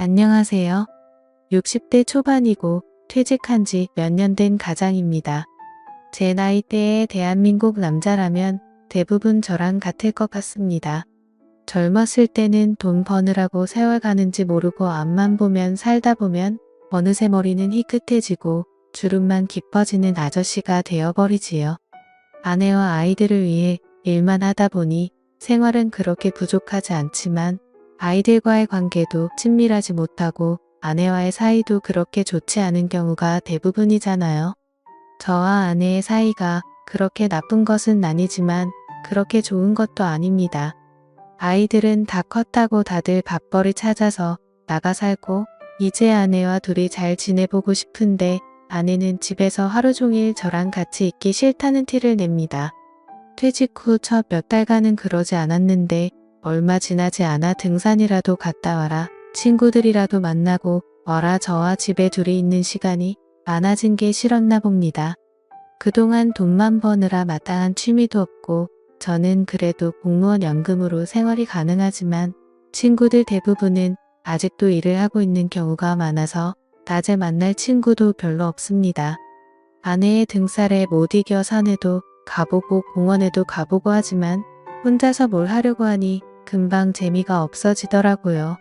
안녕하세요. 60대 초반이고 퇴직한 지 몇 년 된 가장입니다. 제 나이대의 대한민국 남자라면 대부분 저랑 같을 것 같습니다. 젊었을 때는 돈 버느라고 세월 가는지 모르고 앞만 보면 살다 보면 어느새 머리는 희끗해지고 주름만 깊어지는 아저씨가 되어버리지요. 아내와 아이들을 위해 일만 하다 보니 생활은 그렇게 부족하지 않지만 아이들과의 관계도 친밀하지 못하고 아내와의 사이도 그렇게 좋지 않은 경우가 대부분이잖아요. 저와 아내의 사이가 그렇게 나쁜 것은 아니지만 그렇게 좋은 것도 아닙니다. 아이들은 다 컸다고 다들 밥벌이 찾아서 나가 살고 이제 아내와 둘이 잘 지내보고 싶은데 아내는 집에서 하루 종일 저랑 같이 있기 싫다는 티를 냅니다. 퇴직 후 첫 몇 달간은 그러지 않았는데 얼마 지나지 않아 등산이라도 갔다 와라, 친구들이라도 만나고 와라 저와 집에 둘이 있는 시간이 많아진 게 싫었나 봅니다. 그동안 돈만 버느라 마땅한 취미도 없고 저는 그래도 공무원 연금으로 생활이 가능하지만 친구들 대부분은 아직도 일을 하고 있는 경우가 많아서 낮에 만날 친구도 별로 없습니다. 아내의 등살에 못 이겨 산에도 가보고 공원에도 가보고 하지만 혼자서 뭘 하려고 하니 금방 재미가 없어지더라고요.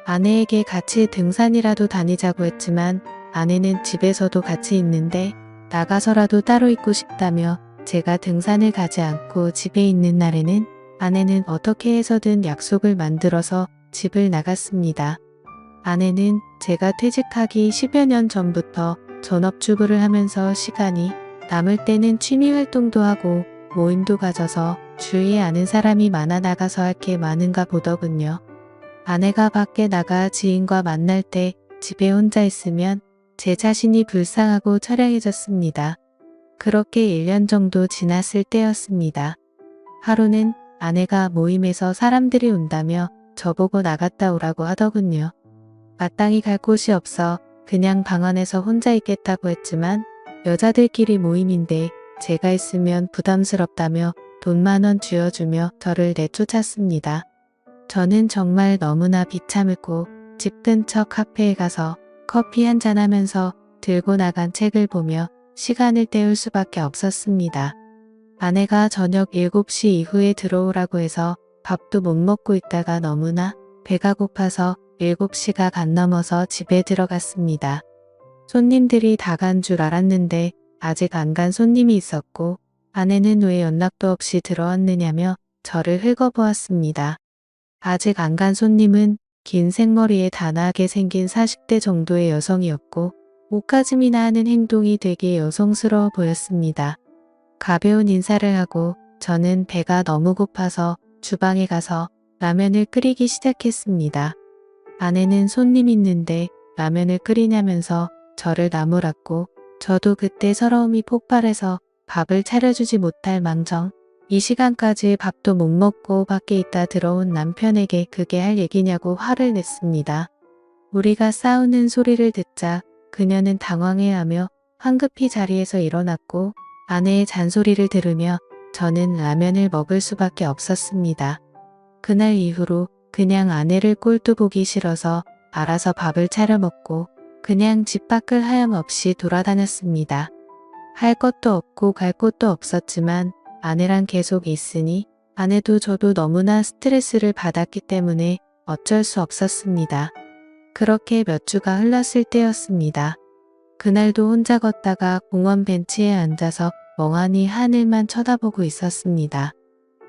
아내에게 같이 등산이라도 다니자고 했지만 아내는 집에서도 같이 있는데 나가서라도 따로 있고 싶다며 제가 등산을 가지 않고 집에 있는 날에는 아내는 어떻게 해서든 약속을 만들어서 집을 나갔습니다. 아내는 제가 퇴직하기 10여 년 전부터 전업주부를 하면서 시간이 남을 때는 취미활동도 하고 모임도 가져서 주위에 아는 사람이 많아 나가서 할 게 많은가 보더군요. 아내가 밖에 나가 지인과 만날 때 집에 혼자 있으면 제 자신이 불쌍하고 처량해졌습니다. 그렇게 1년 정도 지났을 때였습니다. 하루는 아내가 모임에서 사람들이 온다며 저보고 나갔다 오라고 하더군요. 마땅히 갈 곳이 없어 그냥 방 안에서 혼자 있겠다고 했지만 여자들끼리 모임인데 제가 있으면 부담스럽다며 돈 10,000원 쥐어주며 저를 내쫓았습니다. 저는 정말 너무나 비참했고 집 근처 카페에 가서 커피 한잔 하면서 들고 나간 책을 보며 시간을 때울 수밖에 없었습니다. 아내가 저녁 7시 이후에 들어오라고 해서 밥도 못 먹고 있다가 너무나 배가 고파서 7시가 간 넘어서 집에 들어갔습니다. 손님들이 다 간 줄 알았는데 아직 안 간 손님이 있었고 아내는 왜 연락도 없이 들어왔느냐며 저를 흙어보았습니다. 아직 안 간 손님은 긴 생머리에 단아하게 생긴 40대 정도의 여성이었고 옷가짐이나 하는 행동이 되게 여성스러워 보였습니다. 가벼운 인사를 하고 저는 배가 너무 고파서 주방에 가서 라면을 끓이기 시작했습니다. 아내는 손님 있는데 라면을 끓이냐면서 저를 나무랐고 저도 그때 서러움이 폭발해서 밥을 차려주지 못할 망정 이 시간까지 밥도 못 먹고 밖에 있다 들어온 남편에게 그게 할 얘기냐고 화를 냈습니다. 우리가 싸우는 소리를 듣자 그녀는 당황해하며 황급히 자리에서 일어났고 아내의 잔소리를 들으며 저는 라면을 먹을 수밖에 없었습니다. 그날 이후로 그냥 아내를 꼴도 보기 싫어서 알아서 밥을 차려 먹고 그냥 집 밖을 하염없이 돌아다녔습니다. 할 것도 없고 갈 곳도 없었지만 아내랑 계속 있으니 아내도 저도 너무나 스트레스를 받았기 때문에 어쩔 수 없었습니다. 그렇게 몇 주가 흘렀을 때였습니다. 그날도 혼자 걷다가 공원 벤치에 앉아서 멍하니 하늘만 쳐다보고 있었습니다.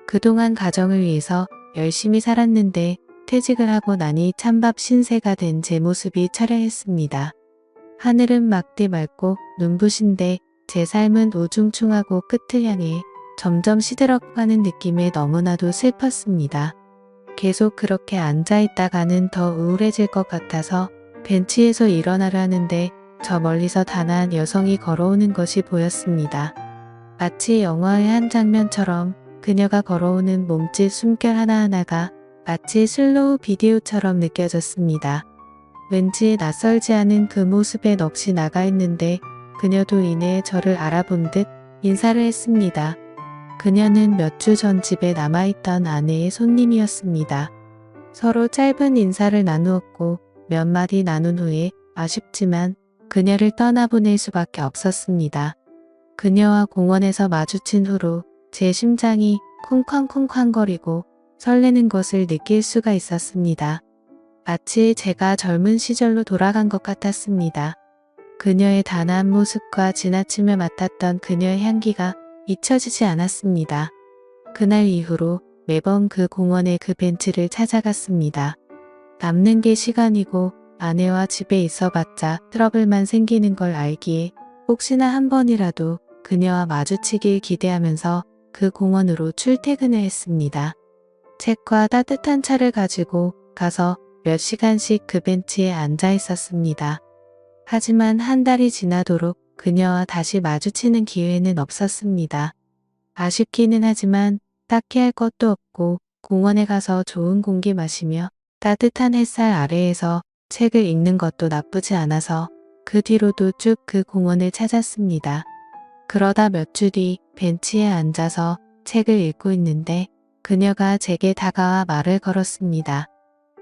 그동안 가정을 위해서 열심히 살았는데 퇴직을 하고 나니 찬밥 신세가 된 제 모습이 처량했습니다. 하늘은 막디 맑고 눈부신데 제 삶은 우중충하고 끝을 향해 점점 시들어가는 느낌에 너무나도 슬펐습니다. 계속 그렇게 앉아있다가는 더 우울해질 것 같아서 벤치에서 일어나려 하는데 저 멀리서 단아한 여성이 걸어오는 것이 보였습니다. 마치 영화의 한 장면처럼 그녀가 걸어오는 몸짓 숨결 하나하나가 마치 슬로우 비디오처럼 느껴졌습니다. 왠지 낯설지 않은 그 모습에 넋이 나가 있는데 그녀도 이내 저를 알아본 듯 인사를 했습니다. 그녀는 몇 주 전 집에 남아있던 아내의 손님이었습니다. 서로 짧은 인사를 나누었고 몇 마디 나눈 후에 아쉽지만 그녀를 떠나보낼 수밖에 없었습니다. 그녀와 공원에서 마주친 후로 제 심장이 쿵쾅쿵쾅거리고 설레는 것을 느낄 수가 있었습니다. 마치 제가 젊은 시절로 돌아간 것 같았습니다. 그녀의 단아한 모습과 지나치며 맡았던 그녀의 향기가 잊혀지지 않았습니다. 그날 이후로 매번 그 공원의 그 벤치를 찾아갔습니다. 남는 게 시간이고 아내와 집에 있어봤자 트러블만 생기는 걸 알기에 혹시나 한 번이라도 그녀와 마주치길 기대하면서 그 공원으로 출퇴근을 했습니다. 책과 따뜻한 차를 가지고 가서 몇 시간씩 그 벤치에 앉아 있었습니다. 하지만 한 달이 지나도록 그녀와 다시 마주치는 기회는 없었습니다. 아쉽기는 하지만 딱히 할 것도 없고 공원에 가서 좋은 공기 마시며 따뜻한 햇살 아래에서 책을 읽는 것도 나쁘지 않아서 그 뒤로도 쭉 그 공원을 찾았습니다. 그러다 몇 주 뒤 벤치에 앉아서 책을 읽고 있는데 그녀가 제게 다가와 말을 걸었습니다.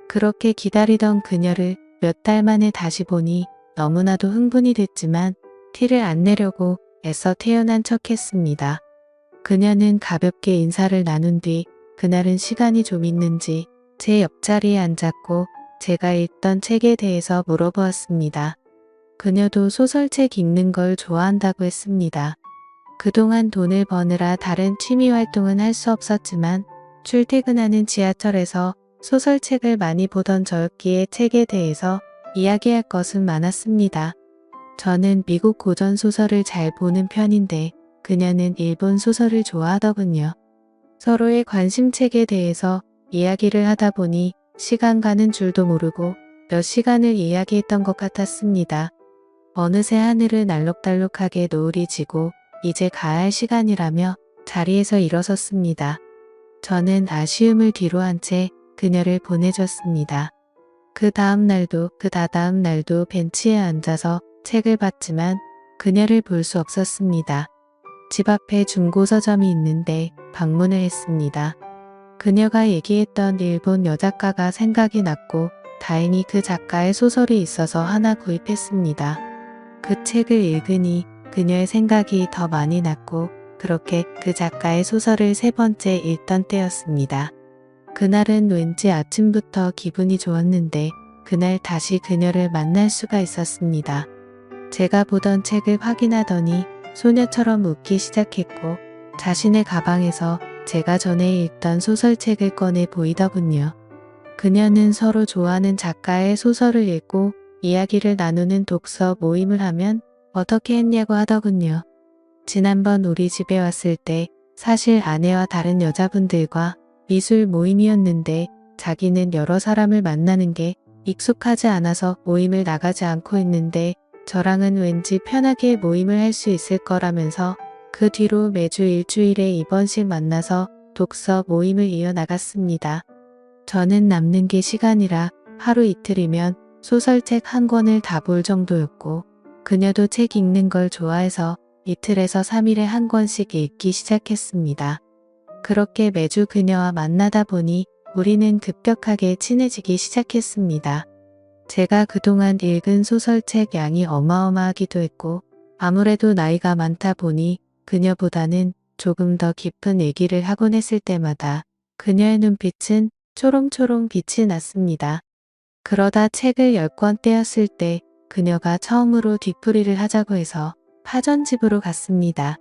그렇게 기다리던 그녀를 몇 달 만에 다시 보니 너무나도 흥분이 됐지만 티를 안 내려고 애써 태연한 척했습니다. 그녀는 가볍게 인사를 나눈 뒤 그날은 시간이 좀 있는지 제 옆자리에 앉았고 제가 읽던 책에 대해서 물어보았습니다. 그녀도 소설책 읽는 걸 좋아한다고 했습니다. 그동안 돈을 버느라 다른 취미 활동은 할 수 없었지만 출퇴근하는 지하철에서 소설책을 많이 보던 저였기에 책에 대해서 이야기할 것은 많았습니다. 저는 미국 고전 소설을 잘 보는 편인데 그녀는 일본 소설을 좋아하더군요. 서로의 관심책에 대해서 이야기를 하다 보니 시간 가는 줄도 모르고 몇 시간을 이야기했던 것 같았습니다. 어느새 하늘은 알록달록하게 노을이 지고 이제 가야 할 시간이라며 자리에서 일어섰습니다. 저는 아쉬움을 뒤로 한 채 그녀를 보내줬습니다. 그 다음 날도 그 다다음 날도 벤치에 앉아서 책을 봤지만 그녀를 볼 수 없었습니다. 집 앞에 중고서점이 있는데 방문을 했습니다. 그녀가 얘기했던 일본 여작가가 생각이 났고 다행히 그 작가의 소설이 있어서 하나 구입했습니다. 그 책을 읽으니 그녀의 생각이 더 많이 났고 그렇게 그 작가의 소설을 세 번째 읽던 때였습니다. 그날은 왠지 아침부터 기분이 좋았는데 그날 다시 그녀를 만날 수가 있었습니다. 제가 보던 책을 확인하더니 소녀처럼 웃기 시작했고 자신의 가방에서 제가 전에 읽던 소설책을 꺼내 보이더군요. 그녀는 서로 좋아하는 작가의 소설을 읽고 이야기를 나누는 독서 모임을 하면 어떻게 했냐고 하더군요. 지난번 우리 집에 왔을 때 사실 아내와 다른 여자분들과 미술 모임이었는데 자기는 여러 사람을 만나는 게 익숙하지 않아서 모임을 나가지 않고 있는데 저랑은 왠지 편하게 모임을 할 수 있을 거라면서 그 뒤로 매주 일주일에 2번씩 만나서 독서 모임을 이어나갔습니다. 저는 남는 게 시간이라 하루 이틀이면 소설책 한 권을 다 볼 정도였고 그녀도 책 읽는 걸 좋아해서 이틀에서 3일에 한 권씩 읽기 시작했습니다. 그렇게 매주 그녀와 만나다 보니 우리는 급격하게 친해지기 시작했습니다. 제가 그동안 읽은 소설책 양이 어마어마하기도 했고 아무래도 나이가 많다 보니 그녀보다는 조금 더 깊은 얘기를 하곤 했을 때마다 그녀의 눈빛은 초롱초롱 빛이 났습니다. 그러다 책을 10권 떼었을 때 그녀가 처음으로 뒤풀이를 하자고 해서 파전집으로 갔습니다.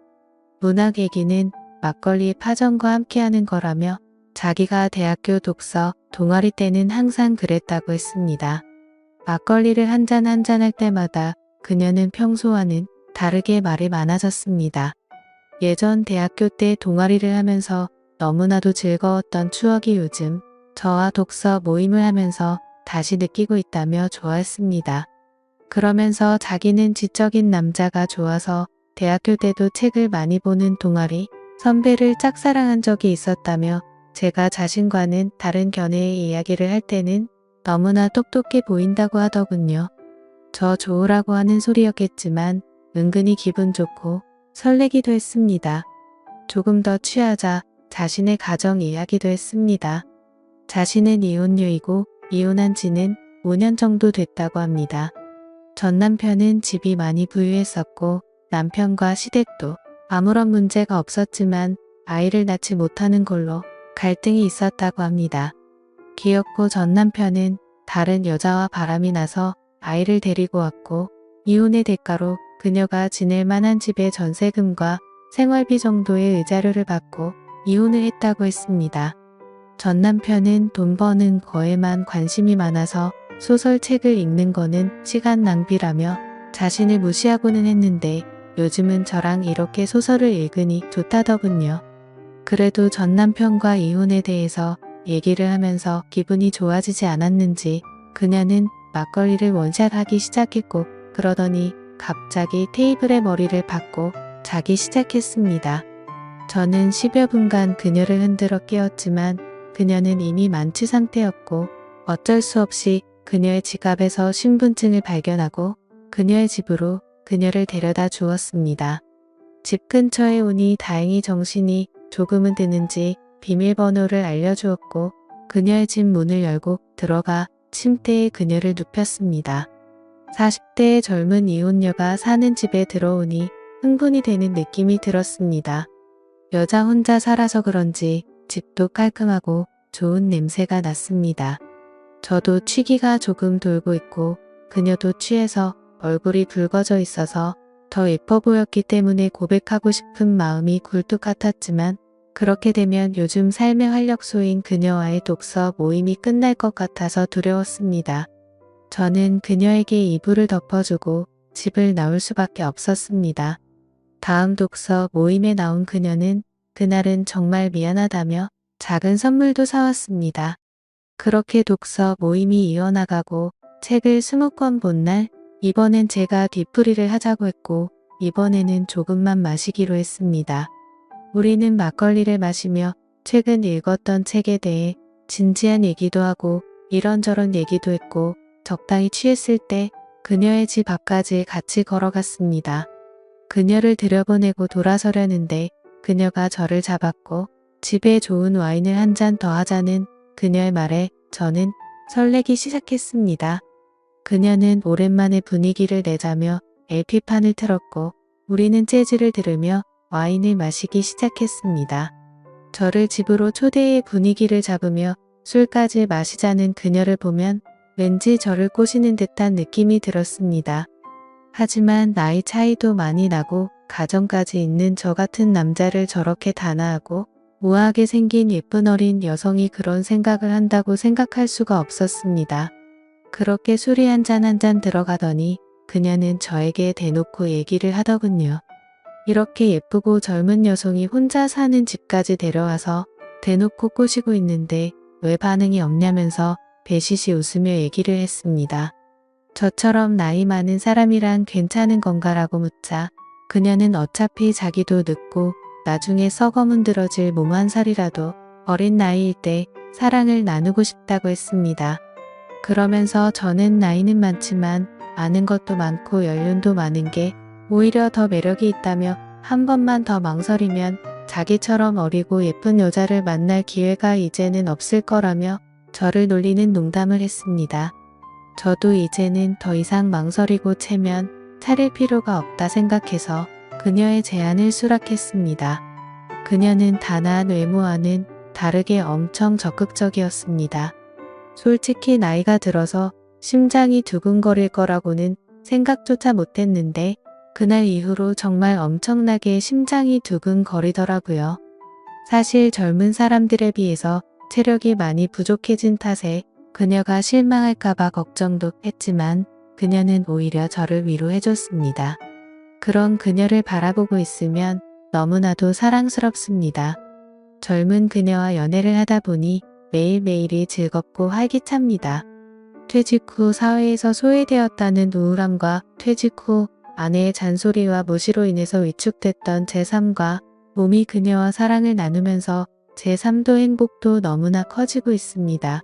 문학 얘기는 막걸리 파전과 함께하는 거라며 자기가 대학교 독서 동아리 때는 항상 그랬다고 했습니다. 막걸리를 한 잔 한 잔 할 때마다 그녀는 평소와는 다르게 말이 많아졌습니다. 예전 대학교 때 동아리를 하면서 너무나도 즐거웠던 추억이 요즘 저와 독서 모임을 하면서 다시 느끼고 있다며 좋아했습니다. 그러면서 자기는 지적인 남자가 좋아서 대학교 때도 책을 많이 보는 동아리 선배를 짝사랑한 적이 있었다며 제가 자신과는 다른 견해의 이야기를 할 때는 너무나 똑똑해 보인다고 하더군요. 저 좋으라고 하는 소리였겠지만 은근히 기분 좋고 설레기도 했습니다. 조금 더 취하자 자신의 가정 이야기도 했습니다. 자신은 이혼녀이고 이혼한 지는 5년 정도 됐다고 합니다. 전 남편은 집이 많이 부유했었고 남편과 시댁도 아무런 문제가 없었지만 아이를 낳지 못하는 걸로 갈등이 있었다고 합니다. 기어코 전 남편은 다른 여자와 바람이 나서 아이를 데리고 왔고 이혼의 대가로 그녀가 지낼 만한 집의 전세금과 생활비 정도의 의자료를 받고 이혼을 했다고 했습니다. 전 남편은 돈 버는 거에만 관심이 많아서 소설책을 읽는 거는 시간 낭비라며 자신을 무시하고는 했는데 요즘은 저랑 이렇게 소설을 읽으니 좋다더군요. 그래도 전 남편과 이혼에 대해서 얘기를 하면서 기분이 좋아지지 않았는지 그녀는 막걸리를 원샷하기 시작했고 그러더니 갑자기 테이블에 머리를 박고 자기 시작했습니다. 저는 10여 분간 그녀를 흔들어 깨웠지만 그녀는 이미 만취 상태였고 어쩔 수 없이 그녀의 지갑에서 신분증을 발견하고 그녀의 집으로 그녀를 데려다 주었습니다. 집 근처에 오니 다행히 정신이 조금은 드는지 비밀번호를 알려주었고 그녀의 집 문을 열고 들어가 침대에 그녀를 눕혔습니다. 40대의 젊은 이혼녀가 사는 집에 들어오니 흥분이 되는 느낌이 들었습니다. 여자 혼자 살아서 그런지 집도 깔끔하고 좋은 냄새가 났습니다. 저도 취기가 조금 돌고 있고 그녀도 취해서 얼굴이 붉어져 있어서 더 예뻐 보였기 때문에 고백하고 싶은 마음이 굴뚝 같았지만 그렇게 되면 요즘 삶의 활력소인 그녀와의 독서 모임이 끝날 것 같아서 두려웠습니다. 저는 그녀에게 이불을 덮어주고 집을 나올 수밖에 없었습니다. 다음 독서 모임에 나온 그녀는 그날은 정말 미안하다며 작은 선물도 사왔습니다. 그렇게 독서 모임이 이어나가고 책을 20권 본 날 이번엔 제가 뒤풀이를 하자고 했고 이번에는 조금만 마시기로 했습니다. 우리는 막걸리를 마시며 최근 읽었던 책에 대해 진지한 얘기도 하고 이런저런 얘기도 했고 적당히 취했을 때 그녀의 집 앞까지 같이 걸어갔습니다. 그녀를 들여보내고 돌아서려는데 그녀가 저를 잡았고 집에 좋은 와인을 한 잔 더 하자는 그녀의 말에 저는 설레기 시작했습니다. 그녀는 오랜만에 분위기를 내자며 LP판을 틀었고 우리는 재즈를 들으며 와인을 마시기 시작했습니다. 저를 집으로 초대해 분위기를 잡으며 술까지 마시자는 그녀를 보면 왠지 저를 꼬시는 듯한 느낌이 들었습니다. 하지만 나이 차이도 많이 나고 가정까지 있는 저 같은 남자를 저렇게 단아하고 우아하게 생긴 예쁜 어린 여성이 그런 생각을 한다고 생각할 수가 없었습니다. 그렇게 술이 한 잔 들어가더니 그녀는 저에게 대놓고 얘기를 하더군요. 이렇게 예쁘고 젊은 여성이 혼자 사는 집까지 데려와서 대놓고 꼬시고 있는데 왜 반응이 없냐면서 배시시 웃으며 얘기를 했습니다. 저처럼 나이 많은 사람이란 괜찮은 건가라고 묻자 그녀는 어차피 자기도 늙고 나중에 썩어 문드러질 몸 한 살이라도 어린 나이일 때 사랑을 나누고 싶다고 했습니다. 그러면서 저는 나이는 많지만 아는 것도 많고 연륜도 많은 게 오히려 더 매력이 있다며 한 번만 더 망설이면 자기처럼 어리고 예쁜 여자를 만날 기회가 이제는 없을 거라며 저를 놀리는 농담을 했습니다. 저도 이제는 더 이상 망설이고 채면 차릴 필요가 없다 생각해서 그녀의 제안을 수락했습니다. 그녀는 단아한 외모와는 다르게 엄청 적극적이었습니다. 솔직히 나이가 들어서 심장이 두근거릴 거라고는 생각조차 못했는데 그날 이후로 정말 엄청나게 심장이 두근거리더라고요. 사실 젊은 사람들에 비해서 체력이 많이 부족해진 탓에 그녀가 실망할까봐 걱정도 했지만 그녀는 오히려 저를 위로해줬습니다. 그런 그녀를 바라보고 있으면 너무나도 사랑스럽습니다. 젊은 그녀와 연애를 하다 보니 매일매일이 즐겁고 활기찹니다. 퇴직 후 사회에서 소외되었다는 우울함과 퇴직 후 아내의 잔소리와 무시로 인해서 위축됐던 제 삶과 몸이 그녀와 사랑을 나누면서 제 삶도 행복도 너무나 커지고 있습니다.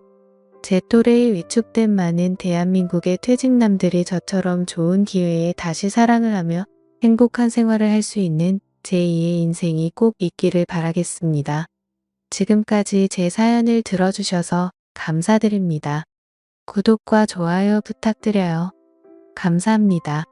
제 또래의 위축된 많은 대한민국의 퇴직남들이 저처럼 좋은 기회에 다시 사랑을 하며 행복한 생활을 할 수 있는 제2의 인생이 꼭 있기를 바라겠습니다. 지금까지 제 사연을 들어주셔서 감사드립니다. 구독과 좋아요 부탁드려요. 감사합니다.